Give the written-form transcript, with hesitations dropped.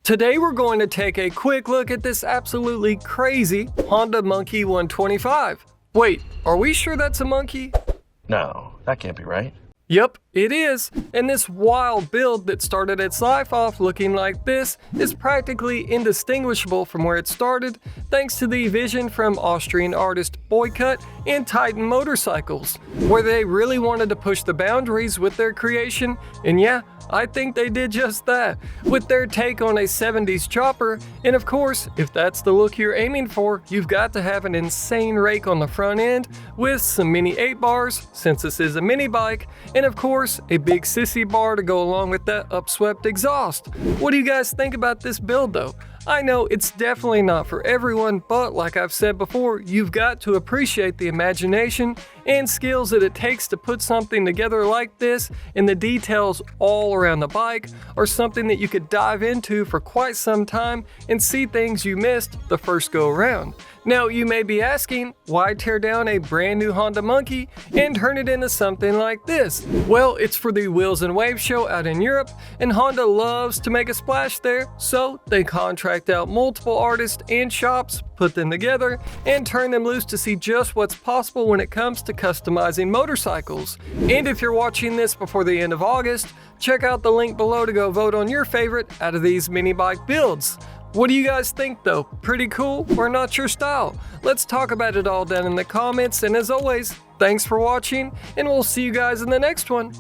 Today we're going to take a quick look at this absolutely crazy Honda Monkey 125. Wait, are we sure that's a monkey? No, that can't be right. Yep, it is. And this wild build that started its life off looking like this is practically indistinguishable from where it started, thanks to the vision from Austrian artist Boycott and Titan Motorcycles, where they really wanted to push the boundaries with their creation, and yeah, I think they did just that, with their take on a 70s chopper. And of course, if that's the look you're aiming for, you've got to have an insane rake on the front end with some mini 8 bars, since this is a mini bike, and of course, a big sissy bar to go along with that upswept exhaust. What do you guys think about this build though? I know it's definitely not for everyone, but like I've said before, you've got to appreciate the imagination and skills that it takes to put something together like this, and the details all around the bike are something that you could dive into for quite some time and see things you missed the first go around. Now you may be asking, why tear down a brand new Honda Monkey and turn it into something like this? Well, it's for the Wheels and Waves show out in Europe, and Honda loves to make a splash there, so they contract out multiple artists and shops, put them together, and turn them loose to see just what's possible when it comes to customizing motorcycles. And if you're watching this before the end of August, check out the link below to go vote on your favorite out of these mini bike builds. What do you guys think though? Pretty cool or not your style? Let's talk about it all down in the comments, and as always, thanks for watching, and we'll see you guys in the next one.